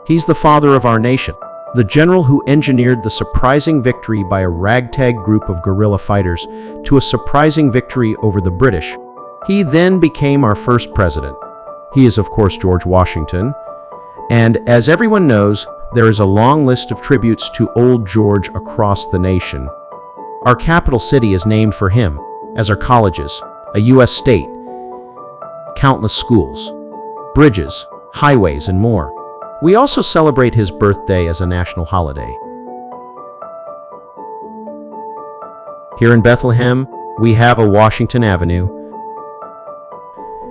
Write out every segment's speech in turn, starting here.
He's the father of our nation, the general who engineered the surprising victory by a ragtag group of guerrilla fighters to a surprising victory over the British. He then became our first president. He is, of course, George Washington. And as everyone knows, there is a long list of tributes to Old George across the nation. Our capital city is named for him, as are colleges, a U.S. state, countless schools, bridges, highways, and more. We also celebrate his birthday as a national holiday. Here in Bethlehem, we have a Washington Avenue,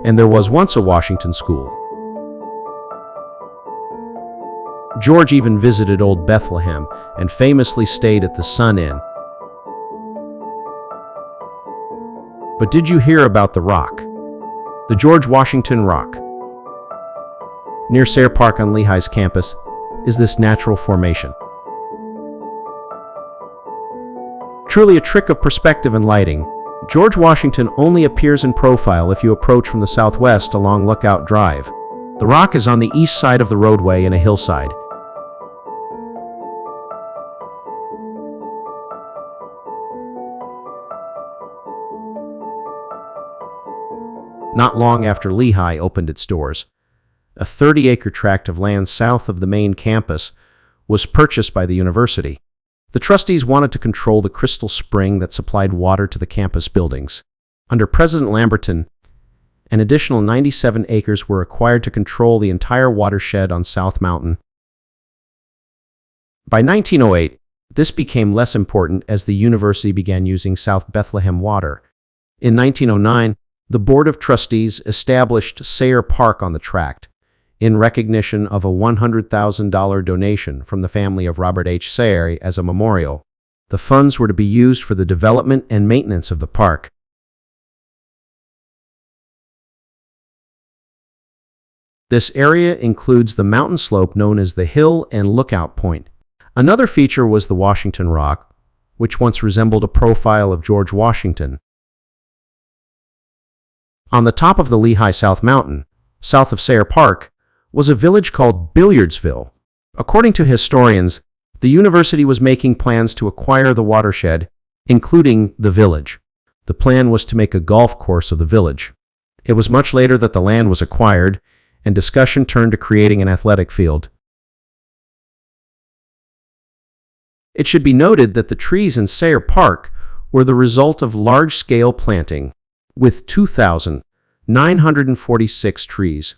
and there was once a Washington school. George even visited Old Bethlehem and famously stayed at the Sun Inn. But did you hear about the rock? The George Washington Rock. Near Sayre Park on Lehigh's campus is this natural formation. Truly a trick of perspective and lighting, George Washington only appears in profile if you approach from the southwest along Lookout Drive. The rock is on the east side of the roadway in a hillside. Not long after Lehigh opened its doors, a 30-acre tract of land south of the main campus was purchased by the university. The trustees wanted to control the crystal spring that supplied water to the campus buildings. Under President Lamberton, an additional 97 acres were acquired to control the entire watershed on South Mountain. By 1908, this became less important as the university began using South Bethlehem water. In 1909, the Board of Trustees established Sayre Park on the tract in recognition of a $100,000 donation from the family of Robert H. Sayre as a memorial. The funds were to be used for the development and maintenance of the park. This area includes the mountain slope known as the Hill and Lookout Point. Another feature was the Washington Rock, which once resembled a profile of George Washington. On the top of the Lehigh South Mountain, south of Sayre Park, was a village called Billiardsville. According to historians, the university was making plans to acquire the watershed, including the village. The plan was to make a golf course of the village. It was much later that the land was acquired, and discussion turned to creating an athletic field. It should be noted that the trees in Sayre Park were the result of large-scale planting, with 2,946 trees,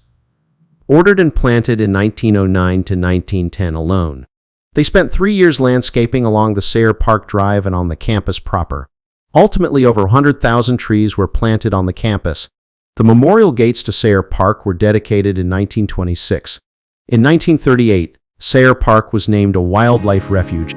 ordered and planted in 1909 to 1910 alone. They spent 3 years landscaping along the Sayre Park Drive and on the campus proper. Ultimately, over 100,000 trees were planted on the campus. The memorial gates to Sayre Park were dedicated in 1926. In 1938, Sayre Park was named a wildlife refuge.